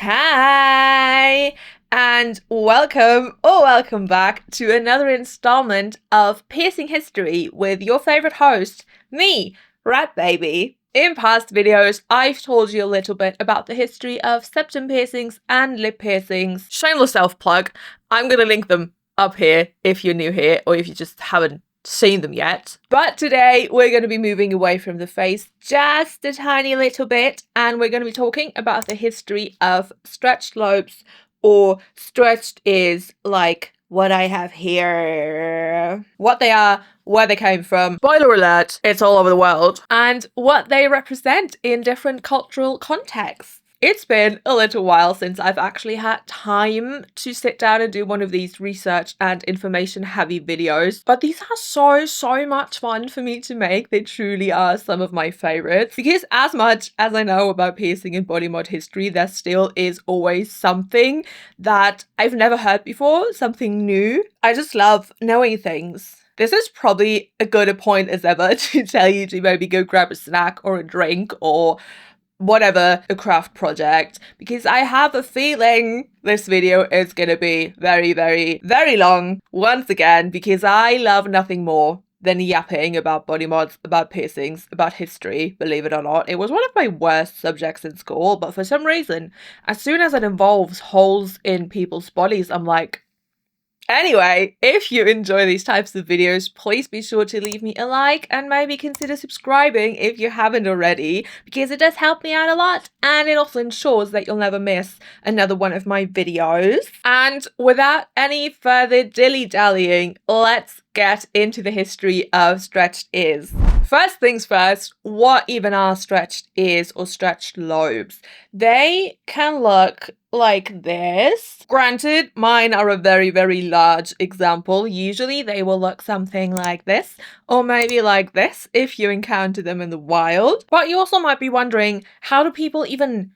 Hi, and welcome back to another installment of Piercing History with your favorite host, me, Rat Baby. In past videos, I've told you a little bit about the history of septum piercings and lip piercings. Shameless self-plug, I'm gonna link them up here if you're new here or if you just haven't seen them yet. But today we're going to be moving away from the face just a tiny little bit, and we're going to be talking about the history of stretched lobes or stretched ears, like what I have here, what they are, where they came from, spoiler alert, it's all over the world, and what they represent in different cultural contexts. It's been a little while since I've actually had time to sit down and do one of these research and information heavy videos, but these are so much fun for me to make. They truly are some of my favorites, because as much as I know about piercing and body mod history, there still is always something that I've never heard before, something new. I just love knowing things. This is probably a good a point as ever to tell you to maybe go grab a snack or a drink or whatever, a craft project, because I have a feeling this video is gonna be very long once again, because I love nothing more than yapping about body mods, about piercings, about history. Believe it or not, it was one of my worst subjects in school, but for some reason, as soon as it involves holes in people's bodies, I'm like, anyway, if you enjoy these types of videos, please be sure to leave me a like and maybe consider subscribing if you haven't already, because it does help me out a lot and it also ensures that you'll never miss another one of my videos. And without any further dilly-dallying, let's get into the history of stretched ears. First things first, what even are stretched ears or stretched lobes? They can look like this. Granted, mine are a very large example. Usually they will look something like this, or maybe like this if you encounter them in the wild. But you also might be wondering, how do people even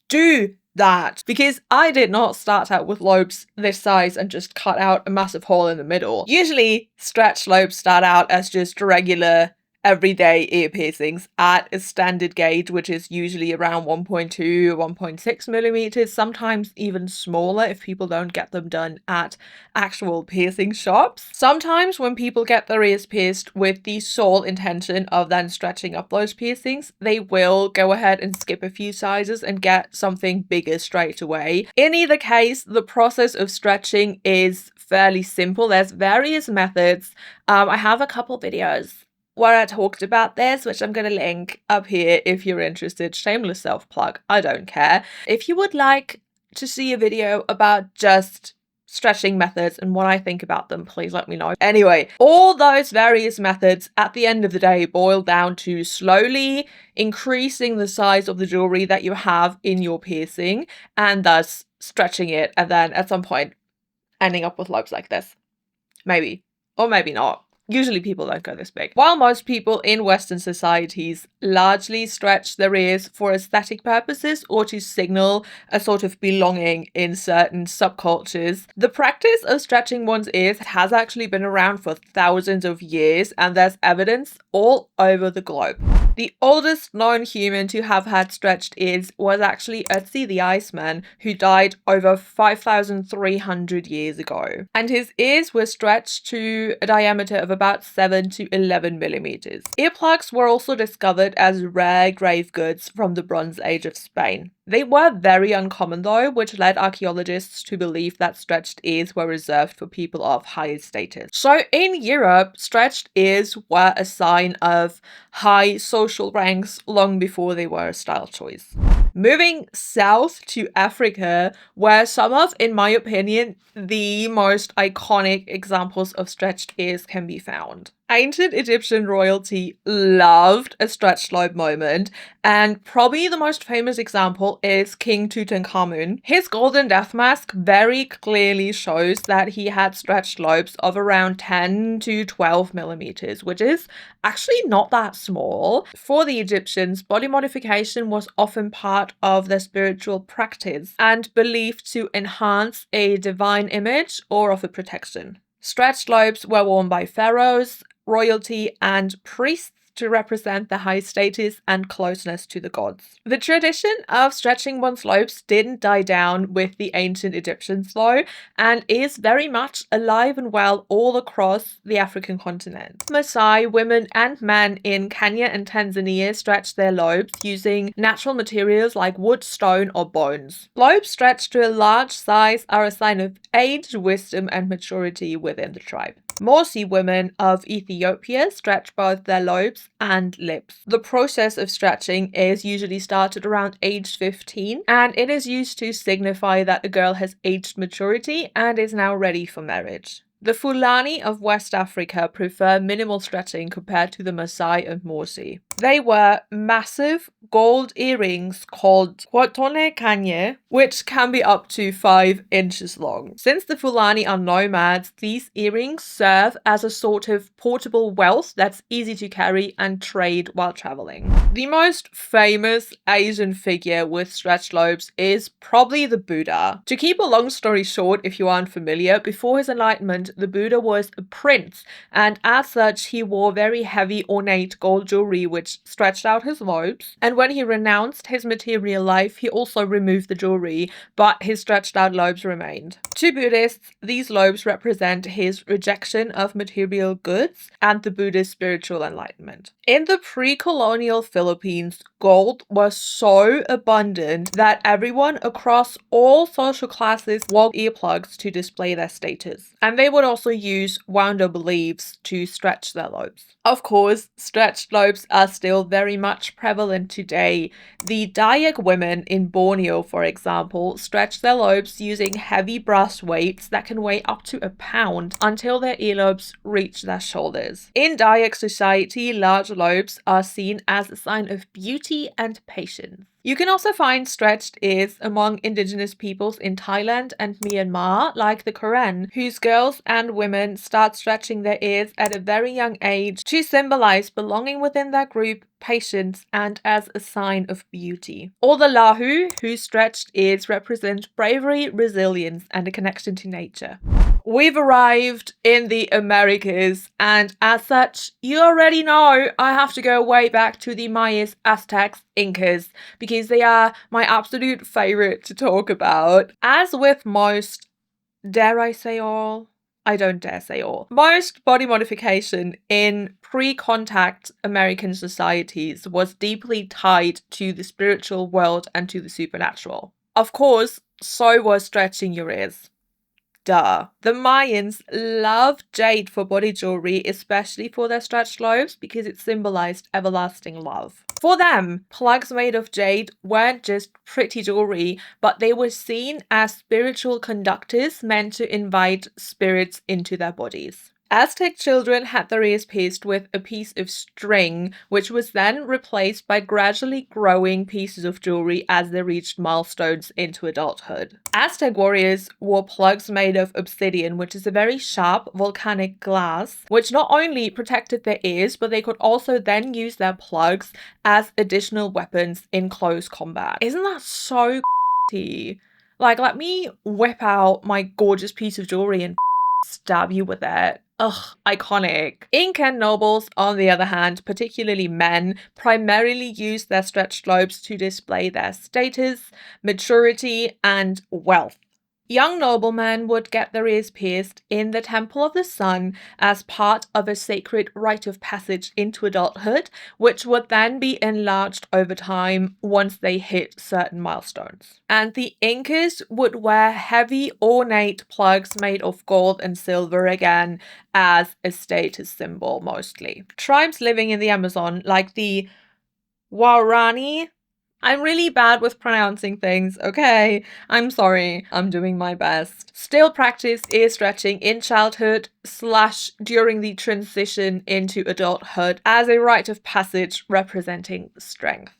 do that? Because I did not start out with lobes this size and just cut out a massive hole in the middle. Usually stretched lobes start out as just regular everyday ear piercings at a standard gauge, which is usually around 1.2 1.6 millimeters, sometimes even smaller if people don't get them done at actual piercing shops. Sometimes when people get their ears pierced with the sole intention of then stretching up those piercings, they will go ahead and skip a few sizes and get something bigger straight away. In either case, the process of stretching is fairly simple. There's various methods. I have a couple videos where I talked about this, which I'm going to link up here if you're interested. Shameless self-plug, I don't care. If you would like to see a video about just stretching methods and what I think about them, please let me know. Anyway, all those various methods at the end of the day boil down to slowly increasing the size of the jewelry that you have in your piercing and thus stretching it, and then at some point ending up with lobes like this. Maybe, or maybe not. Usually people don't go this big. While most people in Western societies largely stretch their ears for aesthetic purposes or to signal a sort of belonging in certain subcultures, the practice of stretching one's ears has actually been around for thousands of years, and there's evidence all over the globe. The oldest known human to have had stretched ears was actually Ötzi the Iceman, who died over 5,300 years ago. And his ears were stretched to a diameter of about 7 to 11 millimeters. Earplugs were also discovered as rare grave goods from the Bronze Age of Spain. They were very uncommon though, which led archaeologists to believe that stretched ears were reserved for people of higher status. So in Europe, stretched ears were a sign of high social ranks long before they were a style choice. Moving south to Africa, where some of, in my opinion, the most iconic examples of stretched ears can be found. Ancient Egyptian royalty loved a stretched lobe moment, and probably the most famous example is King Tutankhamun. His golden death mask very clearly shows that he had stretched lobes of around 10 to 12 millimeters, which is actually not that small. For the Egyptians, body modification was often part of their spiritual practice and believed to enhance a divine image or offer protection. Stretched lobes were worn by pharaohs, royalty, and priests to represent the high status and closeness to the gods. The tradition of stretching one's lobes didn't die down with the ancient Egyptians though, and is very much alive and well all across the African continent. Maasai women and men in Kenya and Tanzania stretch their lobes using natural materials like wood, stone, or bones. Lobes stretched to a large size are a sign of age, wisdom, and maturity within the tribe. Morsi women of Ethiopia stretch both their lobes and lips. The process of stretching is usually started around age 15, and it is used to signify that a girl has reached maturity and is now ready for marriage. The Fulani of West Africa prefer minimal stretching compared to the Maasai and Morsi. They wear massive gold earrings called kwatone kanye, which can be up to 5 inches long. Since the Fulani are nomads, these earrings serve as a sort of portable wealth that's easy to carry and trade while traveling. The most famous Asian figure with stretched lobes is probably the Buddha. To keep a long story short, if you aren't familiar, before his enlightenment, the Buddha was a prince, and as such, he wore very heavy ornate gold jewelry which stretched out his lobes. And when he renounced his material life, he also removed the jewelry, but his stretched out lobes remained. To Buddhists, these lobes represent his rejection of material goods and the Buddha's spiritual enlightenment. In the pre-colonial Philippines, gold was so abundant that everyone across all social classes wore earplugs to display their status. And they would also use wound-up leaves to stretch their lobes. Of course, stretched lobes are still very much prevalent today. The Dayak women in Borneo, for example, stretch their lobes using heavy brass weights that can weigh up to a pound until their earlobes reach their shoulders. In Dayak society, large lobes are seen as a sign of beauty and patience. You can also find stretched ears among indigenous peoples in Thailand and Myanmar, like the Karen, whose girls and women start stretching their ears at a very young age to symbolize belonging within their group, patience, and as a sign of beauty. Or the Lahu, whose stretched ears represent bravery, resilience, and a connection to nature. We've arrived in the Americas, and as such, you already know I have to go way back to the Mayas, Aztecs, Incas, because they are my absolute favorite to talk about. As with most, dare I say all? I don't dare say all. Most body modification in pre-contact American societies was deeply tied to the spiritual world and to the supernatural. Of course, so was stretching your ears. Duh. The Mayans loved jade for body jewelry, especially for their stretched lobes, because it symbolized everlasting love. For them, plugs made of jade weren't just pretty jewelry, but they were seen as spiritual conductors meant to invite spirits into their bodies. Aztec children had their ears pierced with a piece of string, which was then replaced by gradually growing pieces of jewelry as they reached milestones into adulthood. Aztec warriors wore plugs made of obsidian, which is a very sharp volcanic glass, which not only protected their ears, but they could also then use their plugs as additional weapons in close combat. Isn't that so Like, let me whip out my gorgeous piece of jewelry and stab you with it. Ugh, iconic. Incan nobles, on the other hand, particularly men, primarily used their stretched lobes to display their status, maturity, and wealth. Young noblemen would get their ears pierced in the Temple of the Sun as part of a sacred rite of passage into adulthood, which would then be enlarged over time once they hit certain milestones. And the Incas would wear heavy ornate plugs made of gold and silver again as a status symbol mostly. Tribes living in the Amazon, like the Waorani, I'm really bad with pronouncing things, okay? I'm sorry, I'm doing my best. Still practice ear stretching in childhood / during the transition into adulthood as a rite of passage representing strength.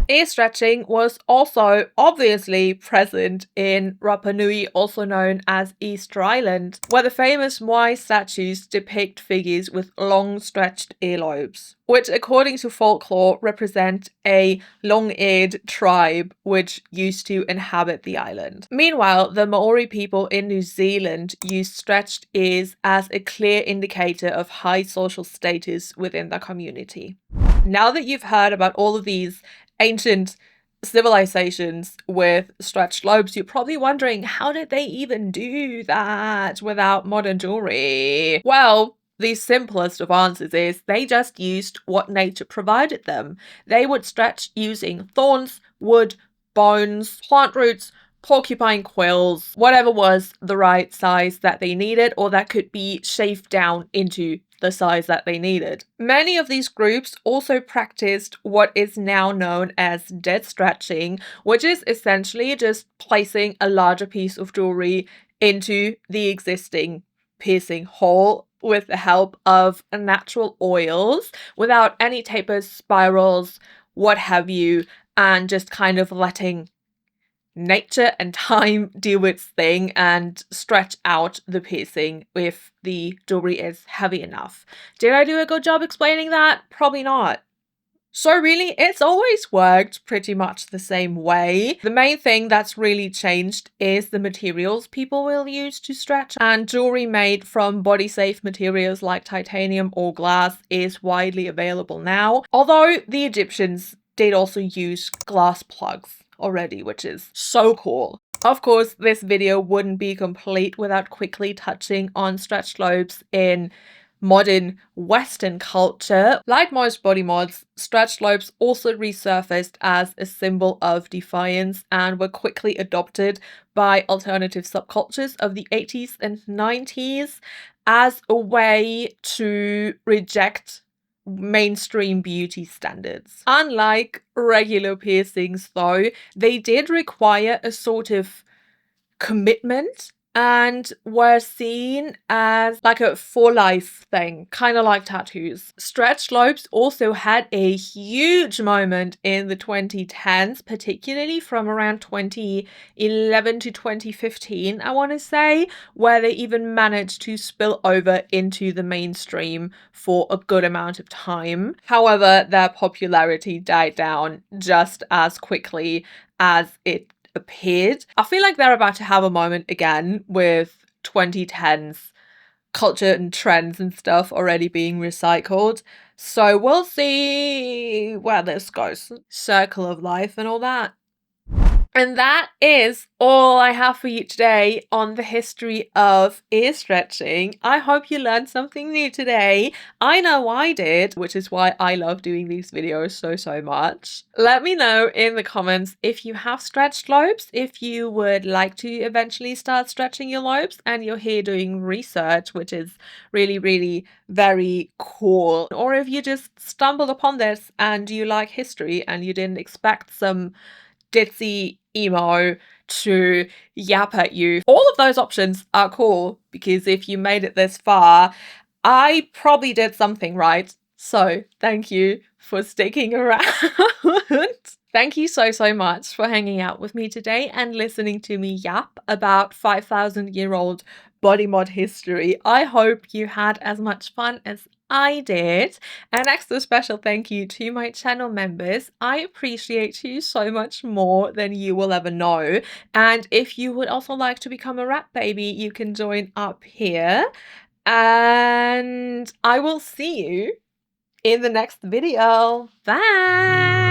Ear stretching was also obviously present in Rapa Nui, also known as Easter Island, where the famous Moai statues depict figures with long stretched earlobes, which according to folklore represent a long-eared tribe which used to inhabit the island. Meanwhile, the Maori people in New Zealand used stretched ears as a clear indicator of high social status within the community. Now that you've heard about all of these ancient civilizations with stretched lobes, you're probably wondering, how did they even do that without modern jewelry? Well, the simplest of answers is they just used what nature provided them. They would stretch using thorns, wood, bones, plant roots, porcupine quills, whatever was the right size that they needed or that could be shaved down into the size that they needed. Many of these groups also practiced what is now known as dead stretching, which is essentially just placing a larger piece of jewelry into the existing piercing hole with the help of natural oils without any tapers, spirals, what have you, and just kind of letting nature and time do its thing and stretch out the piercing if the jewelry is heavy enough. Did I do a good job explaining that? Probably not. So really, it's always worked pretty much the same way. The main thing that's really changed is the materials people will use to stretch, and jewelry made from body-safe materials like titanium or glass is widely available now, although the Egyptians did also use glass plugs already, which is so cool. Of course, this video wouldn't be complete without quickly touching on stretched lobes in modern Western culture. Like most body mods, stretched lobes also resurfaced as a symbol of defiance and were quickly adopted by alternative subcultures of the 80s and 90s as a way to reject mainstream beauty standards. Unlike regular piercings though, they did require a sort of commitment and were seen as like a for life thing, kind of like tattoos. Stretched lobes also had a huge moment in the 2010s, particularly from around 2011 to 2015, I want to say, where they even managed to spill over into the mainstream for a good amount of time. However, their popularity died down just as quickly as it appeared. I feel like they're about to have a moment again with 2010s culture and trends and stuff already being recycled. So we'll see where this goes. Circle of life and all that. And that is all I have for you today on the history of ear stretching. I hope you learned something new today. I know I did, which is why I love doing these videos so much. Let me know in the comments if you have stretched lobes, if you would like to eventually start stretching your lobes, and you're here doing research, which is really very cool. Or if you just stumbled upon this and you like history and you didn't expect some ditzy emo to yap at you. All of those options are cool because if you made it this far, I probably did something right. So thank you for sticking around. Thank you so much for hanging out with me today and listening to me yap about 5,000-year-old body mod history. I hope you had as much fun as I did. An extra special thank you to my channel members. I appreciate you so much more than you will ever know. And if you would also like to become a rap baby, you can join up here. And I will see you in the next video. Bye!